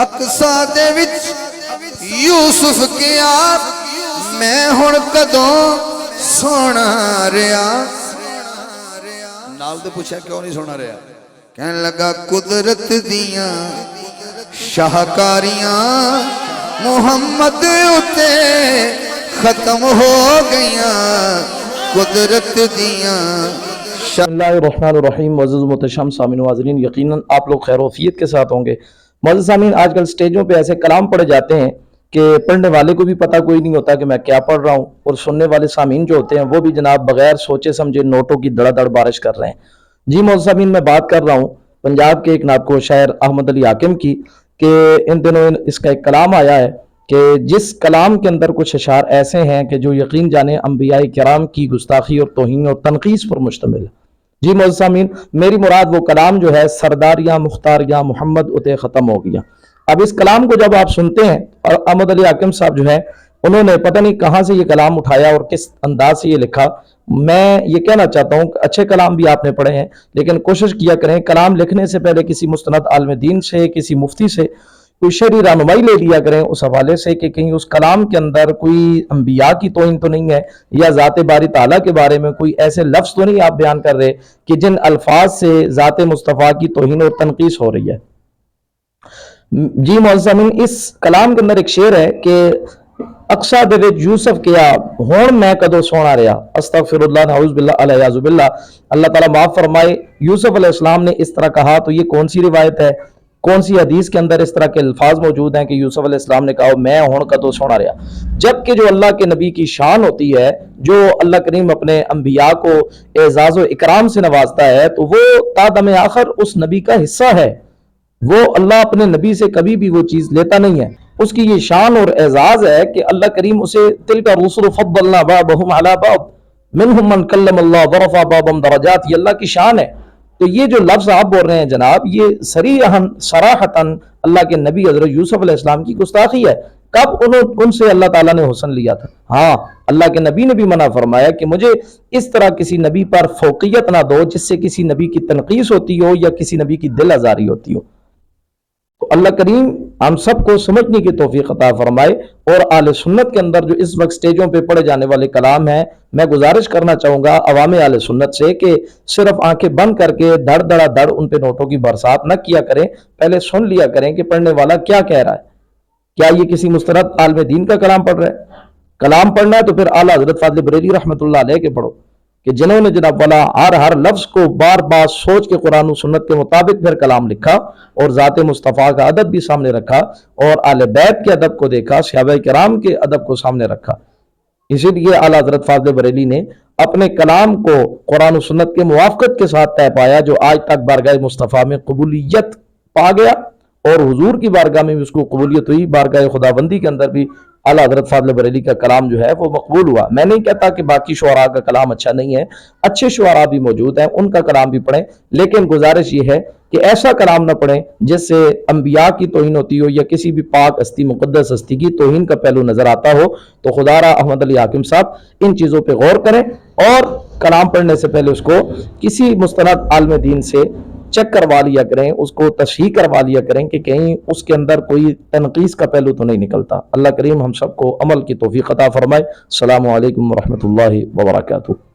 اقصا دے وچ یوسف کیا میں ہن کدوں سونا رہیا نال تے پوچھا کیوں نہیں سونا رہیا کہنے لگا قدرت دیاں شاہکاریاں محمد اتے ختم ہو گئیاں قدرت دیاں بسم اللہ الرحمن الرحیم۔ معزز محتشم سامعین و حاضرین، یقیناً آپ لوگ خیر و عافیت کے ساتھ ہوں گے۔ معزز سامعین، آج کل سٹیجوں پہ ایسے کلام پڑھے جاتے ہیں کہ پڑھنے والے کو بھی پتہ کوئی نہیں ہوتا کہ میں کیا پڑھ رہا ہوں، اور سننے والے سامعین جو ہوتے ہیں وہ بھی جناب بغیر سوچے سمجھے نوٹوں کی دڑا دڑ بارش کر رہے ہیں۔ جی معزز سامعین، میں بات کر رہا ہوں پنجاب کے ایک نابخو شاعر احمد علی حاکم کی کہ ان دنوں اس کا ایک کلام آیا ہے کہ جس کلام کے اندر کچھ اشعار ایسے ہیں کہ جو یقین جانے انبیاء کرام کی گستاخی اور توہین اور تنقیص پر مشتمل ہے۔ جی معزز سامعین، میری مراد وہ کلام جو ہے سرداریاں مختاریاں محمد اتے ختم ہو گیا۔ اب اس کلام کو جب آپ سنتے ہیں، اور احمد علی حاکم صاحب جو ہے انہوں نے پتہ نہیں کہاں سے یہ کلام اٹھایا اور کس انداز سے یہ لکھا، میں یہ کہنا چاہتا ہوں کہ اچھے کلام بھی آپ نے پڑھے ہیں، لیکن کوشش کیا کریں کلام لکھنے سے پہلے کسی مستند عالم دین سے، کسی مفتی سے کوئی شرعی رہنمائی لے لیا کریں اس حوالے سے کہ کہیں اس کلام کے اندر کوئی انبیاء کی توہین تو نہیں ہے، یا ذات باری تعالیٰ کے بارے میں کوئی ایسے لفظ تو نہیں آپ بیان کر رہے کہ جن الفاظ سے ذات مصطفیٰ کی توہین اور تنقیص ہو رہی ہے۔ جی معزز سامعین، اس کلام کے اندر ایک شعر ہے کہ اقصا دے وچ یوسف کیا ہون میں کدو سونا رہیا، استغفر اللہ نعوذ باللہ الیاذ باللہ، اللہ تعالیٰ معاف فرمائے۔ یوسف علیہ السلام نے اس طرح کہا تو یہ کون سی روایت ہے، کون سی حدیث کے اندر اس طرح کے الفاظ موجود ہیں کہ یوسف علیہ السلام نے کہا میں ہون کدو سونا رہیا؟ جبکہ جو اللہ کے نبی کی شان ہوتی ہے، جو اللہ کریم اپنے انبیاء کو اعزاز و اکرام سے نوازتا ہے، تو وہ تا دم آخر اس نبی کا حصہ ہے، وہ اللہ اپنے نبی سے کبھی بھی وہ چیز لیتا نہیں ہے۔ اس کی یہ شان اور اعزاز ہے کہ اللہ کریم اسے تلک الرسل فضلنا بعضهم علی بعض منہم من کلم اللہ ورفع بعضهم درجات، یہ اللہ کی شان ہے۔ تو یہ جو لفظ آپ بول رہے ہیں جناب، یہ صراحتاً اللہ کے نبی حضرت یوسف علیہ السلام کی گستاخی ہے۔ کب ان سے اللہ تعالیٰ نے حسن لیا تھا؟ ہاں، اللہ کے نبی نے بھی منع فرمایا کہ مجھے اس طرح کسی نبی پر فوقیت نہ دو جس سے کسی نبی کی تنقیص ہوتی ہو یا کسی نبی کی دل آزاری ہوتی ہو۔ تو اللہ کریم ہم سب کو سمجھنے کی توفیق عطا فرمائے، اور اہل سنت کے اندر جو اس وقت سٹیجوں پہ پڑھے جانے والے کلام ہیں، میں گزارش کرنا چاہوں گا عوام اہل سنت سے کہ صرف آنکھیں بند کر کے دڑ دڑا دڑ ان پہ نوٹوں کی برسات نہ کیا کریں، پہلے سن لیا کریں کہ پڑھنے والا کیا کہہ رہا ہے۔ کیا یہ کسی مستند عالم دین کا کلام پڑھ رہا ہے؟ کلام پڑھنا ہے تو پھر اعلیٰ حضرت فاضل بریلوی رحمۃ اللہ علیہ کے پڑھو، کہ جنہوں نے جناب والا ہر لفظ کو بار بار سوچ کے قرآن و سنت کے مطابق پھر کلام لکھا، اور ذات مصطفیٰ کا ادب بھی سامنے رکھا، اور اہل بیت کے ادب کو دیکھا، صحابہ کرام کے ادب کو سامنے رکھا۔ اسی لیے اعلیٰ حضرت فاضل بریلوی نے اپنے کلام کو قرآن و سنت کے موافقت کے ساتھ طے پایا، جو آج تک بارگاہ مصطفیٰ میں قبولیت پا گیا، اور حضور کی بارگاہ میں بھی اس کو قبولیت ہوئی، بارگاہ خداوندی کے اندر بھی اعلیٰ حضرت فاضل بریلوی کا کلام جو ہے وہ مقبول ہوا۔ میں نہیں کہتا کہ باقی شعراء کا کلام اچھا نہیں ہے، اچھے شعراء بھی موجود ہیں، ان کا کلام بھی پڑھیں، لیکن گزارش یہ ہے کہ ایسا کلام نہ پڑھیں جس سے انبیاء کی توہین ہوتی ہو یا کسی بھی پاک ہستی مقدس ہستی کی توہین کا پہلو نظر آتا ہو۔ تو خدا را احمد علی حاکم صاحب ان چیزوں پہ غور کریں، اور کلام پڑھنے سے پہلے اس کو کسی مستند عالم دین سے چیک کروا لیا کریں، اس کو تصحیح کروا لیا کریں کہ کہیں اس کے اندر کوئی تنقیص کا پہلو تو نہیں نکلتا۔ اللہ کریم ہم سب کو عمل کی توفیق عطا فرمائے۔ السلام علیکم ورحمۃ اللہ وبرکاتہ۔